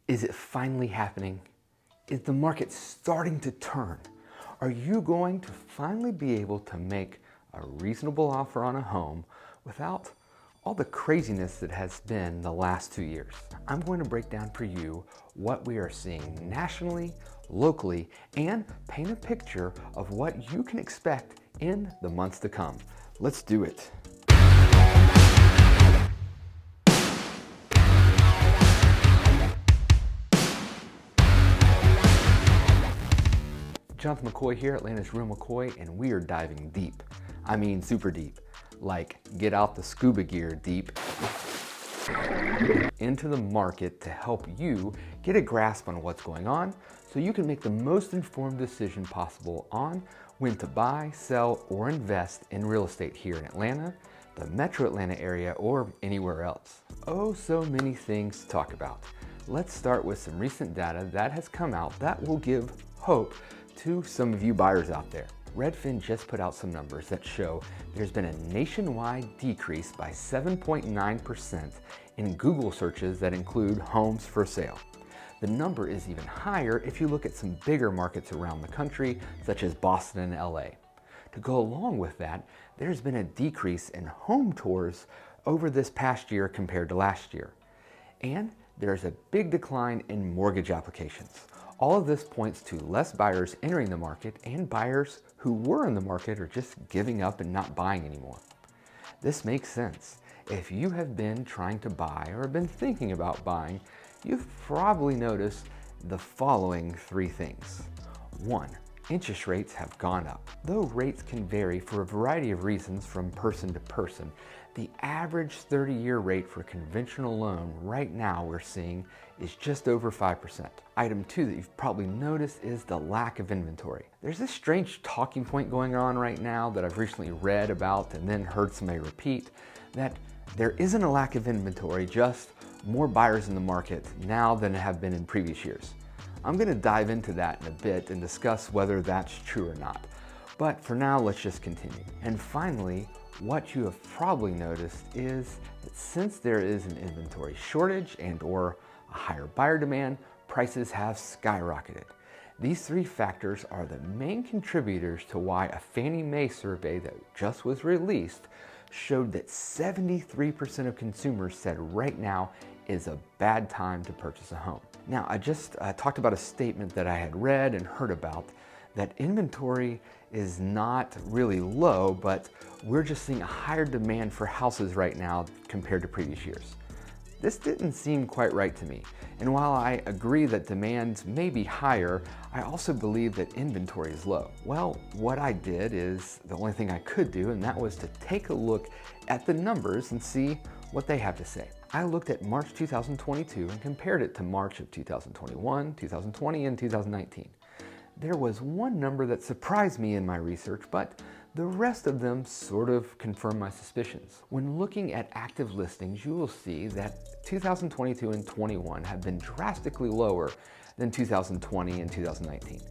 Is it finally happening? Is the market starting to turn? Are you going to finally be able to make a reasonable offer on a home without all the craziness that has been the last 2 years? I'm going to break down for you what we are seeing nationally, locally, and paint a picture of what you can expect in the months to come. Let's do it. Jonathan McCoy here, Atlanta's Real McCoy, and we are diving deep. I mean super deep, like get out the scuba gear deep into the market to help you get a grasp on what's going on so you can make the most informed decision possible on when to buy, sell, or invest in real estate here in Atlanta, the metro Atlanta area, or anywhere else. Oh, so many things to talk about. Let's start with some recent data that has come out that will give hope to some of you buyers out there. Redfin just put out some numbers that show there's been a nationwide decrease by 7.9% in Google searches that include homes for sale. The number is even higher if you look at some bigger markets around the country, such as Boston and LA. To go along with that, there's been a decrease in home tours over this past year compared to last year. And there's a big decline in mortgage applications. All of this points to less buyers entering the market, and buyers who were in the market are just giving up and not buying anymore. This makes sense. If you have been trying to buy or been thinking about buying, you've probably noticed the following 3 things. 1, interest rates have gone up. Though rates can vary for a variety of reasons from person to person, the average 30-year rate for a conventional loan right now we're seeing is just over 5%. Item 2 that you've probably noticed is the lack of inventory. There's this strange talking point going on right now that I've recently read about and then heard somebody repeat, that there isn't a lack of inventory, just more buyers in the market now than have been in previous years. I'm going to dive into that in a bit and discuss whether that's true or not. But for now, let's just continue. And finally, what you have probably noticed is that since there is an inventory shortage and or a higher buyer demand, prices have skyrocketed. These 3 factors are the main contributors to why a Fannie Mae survey that just was released showed that 73% of consumers said right now is a bad time to purchase a home. Now, I just talked about a statement that I had read and heard about, that inventory is not really low, but we're just seeing a higher demand for houses right now compared to previous years. This didn't seem quite right to me. And while I agree that demand may be higher, I also believe that inventory is low. Well, what I did is the only thing I could do, and that was to take a look at the numbers and see what they have to say. I looked at March 2022 and compared it to March of 2021, 2020, and 2019. There was one number that surprised me in my research, but the rest of them sort of confirmed my suspicions. When looking at active listings, you will see that 2022 and 21 have been drastically lower than 2020 and 2019.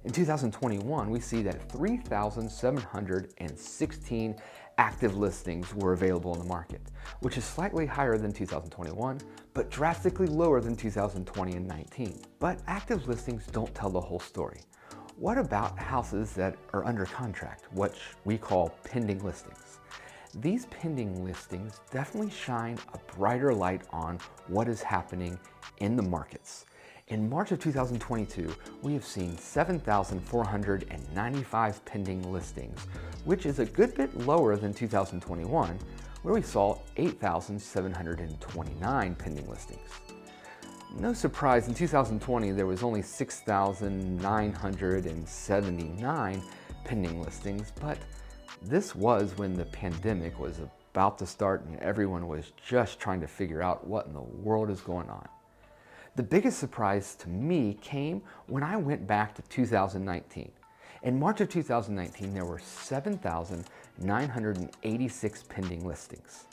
In 2021, we see that 3,716 active listings were available in the market, which is slightly higher than 2021, but drastically lower than 2020 and 19. But active listings don't tell the whole story. What about houses that are under contract, which we call pending listings? These pending listings definitely shine a brighter light on what is happening in the markets. In March of 2022, we have seen 7,495 pending listings, which is a good bit lower than 2021, where we saw 8,729 pending listings. No surprise, in 2020, there was only 6,979 pending listings, but this was when the pandemic was about to start and everyone was just trying to figure out what in the world is going on. The biggest surprise to me came when I went back to 2019. In March of 2019, there were 7,986 pending listings.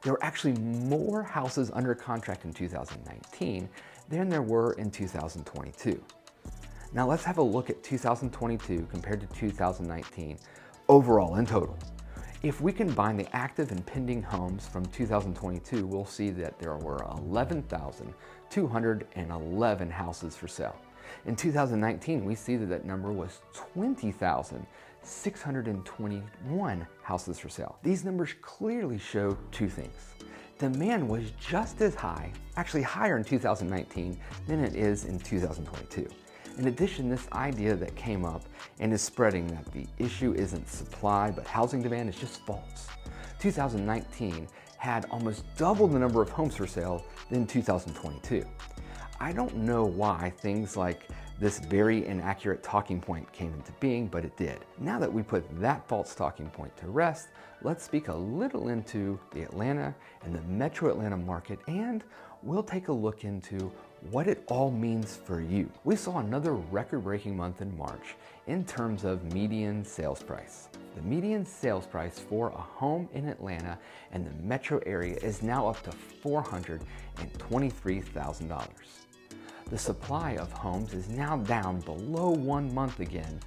There were actually more houses under contract in 2019 than there were in 2022. Now let's have a look at 2022 compared to 2019 overall in total. If we combine the active and pending homes from 2022, we'll see that there were 11,211 houses for sale. In 2019, we see that that number was 20,621 houses for sale. These numbers clearly show two things. Demand was just as high, actually higher in 2019 than it is in 2022. In addition, this idea that came up and is spreading that the issue isn't supply but housing demand is just false. 2019 had almost double the number of homes for sale than 2022. I don't know why things like this very inaccurate talking point came into being, but it did. Now that we put that false talking point to rest, let's speak a little into the Atlanta and the Metro Atlanta market, and we'll take a look into what it all means for you. We saw another record-breaking month in March in terms of median sales price. The median sales price for a home in Atlanta and the metro area is now up to $423,000. The supply of homes is now down below 1 month again,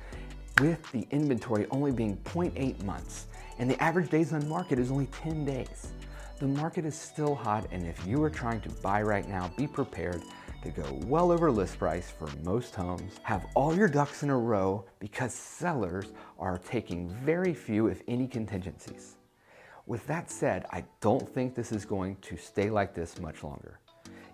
with the inventory only being 0.8 months, and the average days on market is only 10 days. The market is still hot, and if you are trying to buy right now, be prepared to go well over list price for most homes. Have all your ducks in a row because sellers are taking very few, if any, contingencies. With that said, I don't think this is going to stay like this much longer.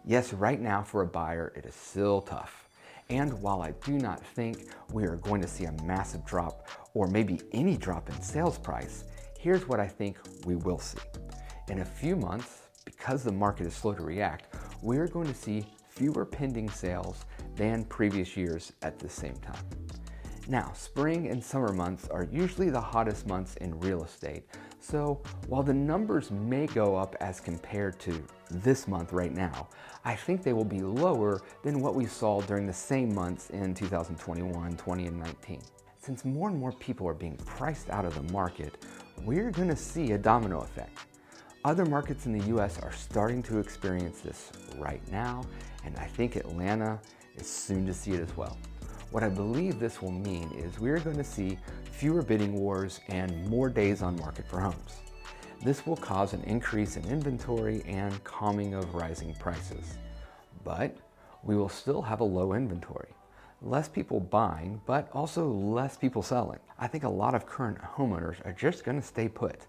Yes, right now for a buyer, it is still tough. And while I do not think we are going to see a massive drop or maybe any drop in sales price, here's what I think we will see. In a few months, because the market is slow to react, we're going to see fewer pending sales than previous years at the same time. Now, spring and summer months are usually the hottest months in real estate, so while the numbers may go up as compared to this month right now, I think they will be lower than what we saw during the same months in 2021, 20, and 19. Since more and more people are being priced out of the market, we're going to see a domino effect. Other markets in the US are starting to experience this right now, and I think Atlanta is soon to see it as well. What I believe this will mean is we're going to see fewer bidding wars and more days on market for homes. This will cause an increase in inventory and calming of rising prices. But we will still have a low inventory. Less people buying, but also less people selling. I think a lot of current homeowners are just going to stay put,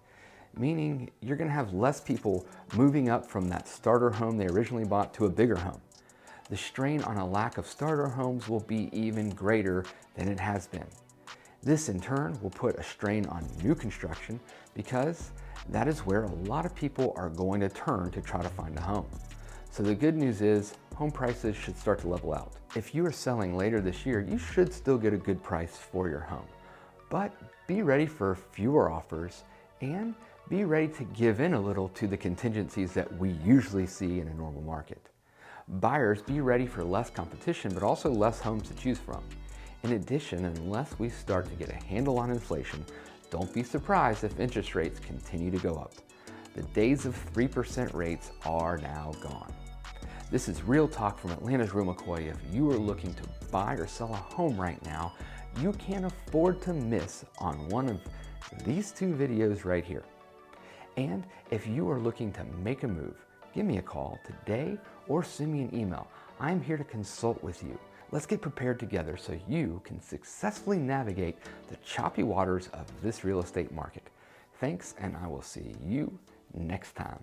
meaning you're going to have less people moving up from that starter home they originally bought to a bigger home. The strain on a lack of starter homes will be even greater than it has been. This in turn will put a strain on new construction because that is where a lot of people are going to turn to try to find a home. So the good news is home prices should start to level out. If you are selling later this year, you should still get a good price for your home. But be ready for fewer offers and be ready to give in a little to the contingencies that we usually see in a normal market. Buyers, be ready for less competition, but also less homes to choose from. In addition, unless we start to get a handle on inflation, don't be surprised if interest rates continue to go up. The days of 3% rates are now gone. This is Real Talk from Atlanta's Real McCoy. If you are looking to buy or sell a home right now, you can't afford to miss on one of these two videos right here. And if you are looking to make a move, give me a call today or send me an email. I'm here to consult with you. Let's get prepared together so you can successfully navigate the choppy waters of this real estate market. Thanks, and I will see you next time.